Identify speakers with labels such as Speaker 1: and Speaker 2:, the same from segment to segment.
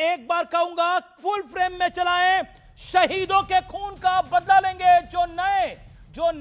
Speaker 1: एक बार कहूंगा, full frame में चलाएं, शहीदों के खून का बदला लेंगे। जो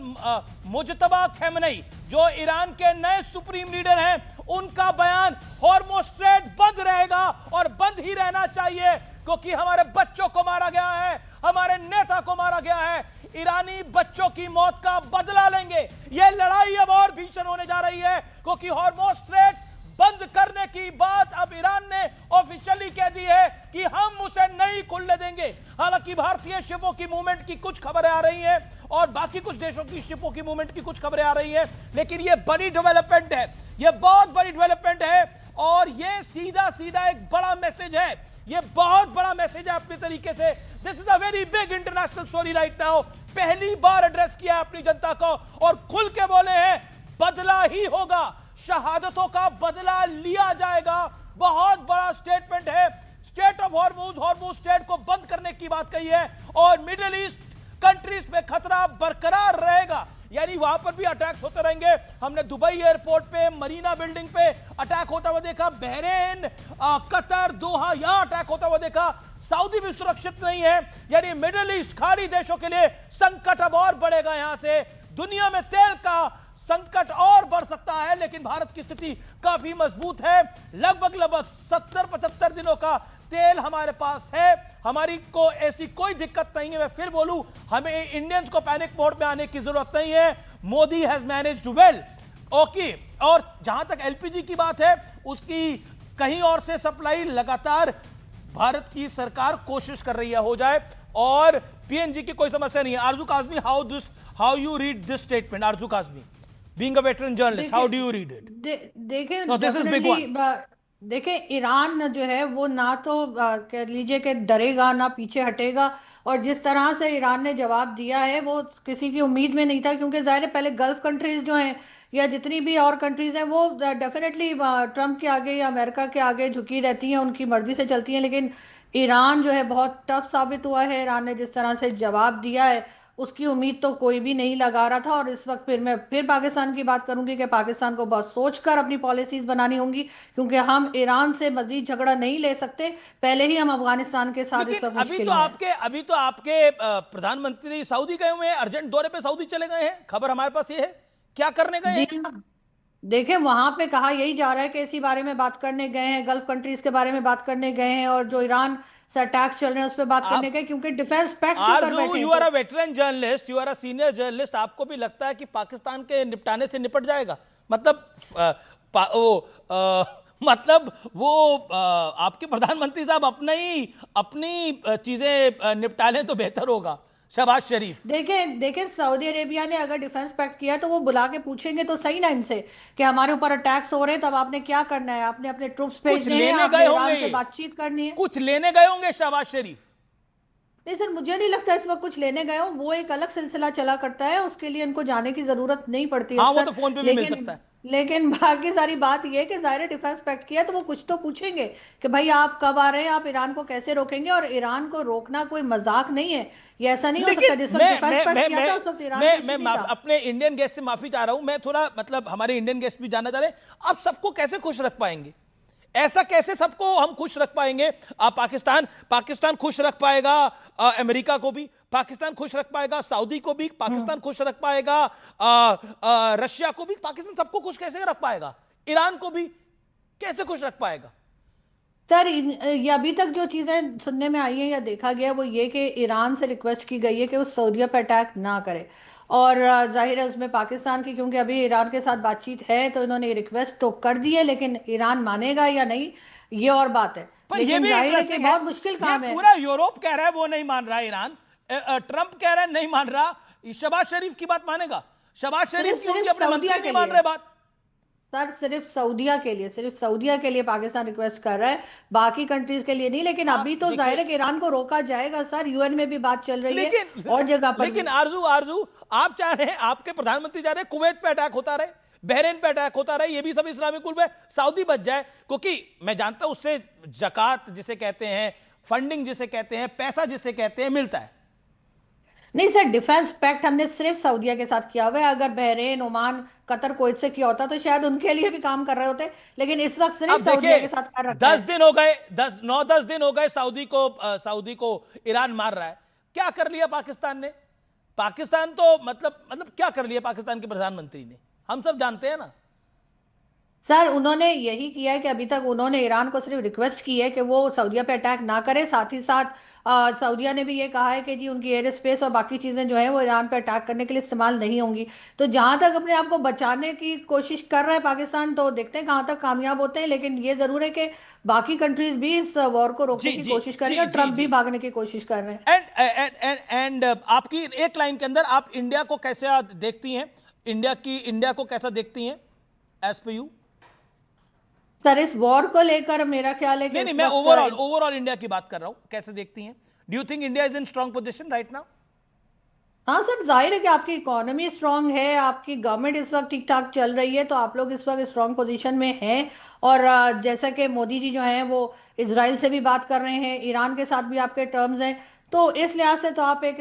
Speaker 1: मुजतबा खेमनेई, जो ईरान के नए सुप्रीम लीडर हैं, उनका बयान हॉर्मुज़ स्ट्रेट बंद रहेगा और बंद ही रहना चाहिए, क्योंकि हमारे बच्चों को मारा गया है, हमारे नेता को मारा गया है। ईरानी बच्चों की मौत का बदला लेंगे। यह लड़ाई अब और भीषण होने जा रही है, क्योंकि हॉर्मुज़ स्ट्रेट बंद करने की बात अब ईरान ने ऑफिशियली कह दी है कि हम उसे नहीं खुलने देंगे। हालांकि भारतीय शिपों की मूवमेंट की कुछ खबरें आ रही हैं और बाकी कुछ देशों की शिपों की मूवमेंट की कुछ खबरें आ रही हैं, लेकिन यह बड़ी डेवलपमेंट है, यह बहुत बड़ी डेवलपमेंट है और यह सीधा सीधा एक बड़ा मैसेज है, यह बहुत बड़ा मैसेज है अपने तरीके से। This is a very big international story right now. पहली बार एड्रेस किया अपनी जनता को और खुल के बोले हैं, बदला ही होगा, शहादतों का बदला लिया जाएगा। बहुत बड़ा स्टेटमेंट है। स्टेट ऑफ हॉर्मुज़ स्टेट को बंद करने की बात कही है और मिडिल ईस्ट कंट्रीज में खतरा बरकरार रहेगा, यानी वहां पर भी अटैक्स होते रहेंगे। हमने दुबई एयरपोर्ट पे, मरीना बिल्डिंग पे अटैक होता हुआ देखा, बहरेन, कतर, दोहा, यहां अटैक होता हुआ देखा। सऊदी भी सुरक्षित नहीं है, यानी मिडिल ईस्ट खाड़ी देशों के लिए संकट अब और बढ़ेगा। यहां से दुनिया में तेल का संकट और बढ़ सकता है, लेकिन भारत की स्थिति काफी मजबूत है। लगभग 70-75 दिनों का तेल हमारे पास है, हमारी को ऐसी कोई दिक्कत नहीं है। मैं फिर बोलूं, हमें इंडियंस को पैनिक मोड में आने की जरूरत नहीं है। Modi has managed well, okay. और जहां तक एलपीजी की बात है, उसकी कहीं और से सप्लाई लगातार भारत की सरकार कोशिश कर रही है हो जाए, और पीएनजी की कोई समस्या नहीं है। आरजू Kazmi, how you read this statement? Aarzoo Kazmi, being a veteran journalist, how do you read it?
Speaker 2: देखिए ईरान जो है वो ना तो कह लीजिए कि डरेगा ना पीछे हटेगा, और जिस तरह से ईरान ने जवाब दिया है वो किसी की उम्मीद में नहीं था, क्योंकि जाहिर है पहले गल्फ कंट्रीज जो हैं या जितनी भी और कंट्रीज हैं वो डेफिनेटली ट्रम्प के आगे या अमेरिका के आगे झुकी रहती हैं, उनकी मर्जी से चलती हैं। लेकिन ईरान जो है बहुत टफ साबित हुआ है। ईरान ने जिस तरह से जवाब दिया है उसकी उम्मीद तो कोई भी नहीं लगा रहा था। और इस वक्त फिर मैं फिर पाकिस्तान की बात करूंगी कि पाकिस्तान को बहुत सोचकर अपनी पॉलिसीज बनानी होंगी, क्योंकि हम ईरान से मजीद झगड़ा नहीं ले सकते। पहले ही हम अफगानिस्तान के साथ इस वक्त मुश्किल में हैं।
Speaker 1: अभी तो आपके प्रधानमंत्री सऊदी गए हुए हैं, अर्जेंट दौरे पे सऊदी चले गए हैं, खबर हमारे पास ये है। क्या करने गए हैं?
Speaker 2: देखिए वहां पे कहा यही जा रहा है कि इसी बारे में बात करने गए हैं, गल्फ कंट्रीज के बारे में बात करने गए हैं, और जो ईरान से अटैक्स चल रहे हैं उस पर बात करने गए, क्योंकि डिफेंस पैक्ट क्यों कर बैठे हैं।
Speaker 1: You are a veteran journalist, you are a senior journalist, आपको भी लगता है कि पाकिस्तान के निपटाने से निपट जाएगा? मतलब वो आपके प्रधानमंत्री साहब अपनी चीजें निपटा लें तो बेहतर होगा। शहबाज शरीफ,
Speaker 2: देखिए सऊदी अरेबिया ने अगर डिफेंस पैक्ट किया तो वो बुला के पूछेंगे तो सही ना इनसे कि हमारे ऊपर अटैक्स हो रहे हैं, तब आपने क्या करना है? आपने अपने ट्रूप्स भेजने हैं, आपने ईरान से बातचीत करनी है।
Speaker 1: कुछ लेने गए होंगे शहबाज शरीफ।
Speaker 2: नहीं सर, मुझे नहीं लगता इस वक्त कुछ लेने गए हो, वो एक अलग सिलसिला चला करता है, उसके लिए इनको जाने की जरूरत नहीं पड़ती
Speaker 1: हाँ, वो
Speaker 2: अक्सर।
Speaker 1: तो फोन पे भी मिल सकता है।
Speaker 2: लेकिन बाकी सारी बात यह है कि जाहिर डिफेंस पैक्ट किया तो वो कुछ तो पूछेंगे कि भाई आप कब आ रहे हैं, आप ईरान को कैसे रोकेंगे। और ईरान को रोकना कोई मजाक नहीं है, ये ऐसा नहीं हो सकता। जिस वक्त डिफेंस पैक्ट किया था उस वक्त ईरान
Speaker 1: मैं अपने इंडियन गेस्ट से माफी चाह रहा हूं। मैं थोड़ा मतलब हमारे इंडियन गेस्ट भी जानना चाह रहे हैं, आप सबको कैसे खुश रख पाएंगे? ऐसा कैसे सबको हम खुश रख पाएंगे? पाकिस्तान खुश रख पाएगा अमेरिका को भी, पाकिस्तान खुश रख पाएगा सऊदी को भी, पाकिस्तान खुश रख पाएगा रशिया को भी, पाकिस्तान सबको खुश कैसे रख पाएगा? ईरान को भी कैसे खुश रख पाएगा?
Speaker 2: सर ये अभी तक जो चीज़ें सुनने में आई हैं या देखा गया वो ये कि ईरान से रिक्वेस्ट की गई है कि वो सऊदीया पर अटैक ना करे, और जाहिर है उसमें पाकिस्तान की, क्योंकि अभी ईरान के साथ बातचीत है तो इन्होंने रिक्वेस्ट तो कर दी है, लेकिन ईरान मानेगा या नहीं ये और बात है।
Speaker 1: पर
Speaker 2: लेकिन
Speaker 1: ये भी
Speaker 2: जाहिर है कि बहुत मुश्किल काम है।
Speaker 1: पूरा यूरोप कह रहा है वो नहीं मान रहा, ईरान ट्रंप कह रहा है नहीं मान रहा, शहबाज शरीफ की बात मानेगा? शहबाज शरीफ की उनके अपने मंत्री नहीं मान रहे बात।
Speaker 2: सर सिर्फ सऊदीया के लिए पाकिस्तान रिक्वेस्ट कर रहा है, बाकी कंट्रीज के लिए नहीं। लेकिन अभी तो जाहिर है कि ईरान को रोका जाएगा सर, यूएन में भी बात चल रही है और जगह पर।
Speaker 1: लेकिन आरजू आप चाह रहे हैं, आपके प्रधानमंत्री चाह रहे हैं कुवैत पे अटैक होता रहे, बहरीन पे अटैक होता रहे, ये भी सब इस्लामिक मुल्क में, सऊदी बच जाए, क्योंकि मैं जानता हूं उससे जकात जिसे कहते हैं, फंडिंग जिसे कहते हैं, पैसा जिसे कहते हैं, मिलता है।
Speaker 2: नहीं सर, डिफेंस पैक्ट हमने सिर्फ सऊदीया के साथ किया हुआ है। अगर बहरीन, ओमान, कतर, कुवैत से किया होता तो शायद उनके लिए भी काम कर रहे होते, लेकिन इस वक्त सिर्फ
Speaker 1: अब
Speaker 2: सऊदीया
Speaker 1: देखिए,
Speaker 2: के साथ कर रखा
Speaker 1: 10
Speaker 2: है।
Speaker 1: दिन हो गए, 10 दिन हो गए सऊदी को ईरान मार रहा है। क्या कर लिया पाकिस्तान ने? पाकिस्तान तो मतलब क्या कर लिया पाकिस्तान के प्रधानमंत्री ने, हम सब जानते हैं ना।
Speaker 2: सर उन्होंने यही किया है कि अभी तक उन्होंने ईरान को सिर्फ रिक्वेस्ट की है कि वो सऊदीया पे अटैक ना करे। साथ ही साथ सऊदीया ने भी ये कहा है कि जी उनकी एयर स्पेस और बाकी चीज़ें जो है वो ईरान पे अटैक करने के लिए इस्तेमाल नहीं होंगी। तो जहां तक अपने आप को बचाने की कोशिश कर रहा है पाकिस्तान, तो देखते हैं कहाँ तक कामयाब होते हैं। लेकिन ये जरूर है कि बाकी कंट्रीज भी इस वॉर को रोकने
Speaker 1: जी
Speaker 2: की
Speaker 1: जी
Speaker 2: कोशिश करेंगे
Speaker 1: जी
Speaker 2: और
Speaker 1: जी
Speaker 2: ट्रंप भी
Speaker 1: जी।
Speaker 2: भागने की कोशिश कर रहे हैं।
Speaker 1: एंड आपकी एक लाइन के अंदर आप इंडिया को कैसे देखती हैं? इंडिया को कैसा देखती हैं एज पे यू?
Speaker 2: सर इस वॉर को लेकर मेरा ख्याल है कि
Speaker 1: नहीं नहीं,
Speaker 2: इस
Speaker 1: मैं
Speaker 2: वक्त
Speaker 1: ओवरऑल इंडिया की बात कर रहा हूं, कैसे देखती हैं? Do you think India is in strong position right now?
Speaker 2: हाँ सर, जाहिर है कि आपकी इकोनॉमी स्ट्रांग है, आपकी गवर्नमेंट इस वक्त ठीक ठाक चल रही है, तो आप लोग इस वक्त स्ट्रांग पोजीशन में हैं। और जैसा कि मोदी जी जो हैं वो इसराइल से भी बात कर रहे हैं, ईरान के साथ भी आपके टर्म्स हैं, तो इस लिहाज से तो आप एक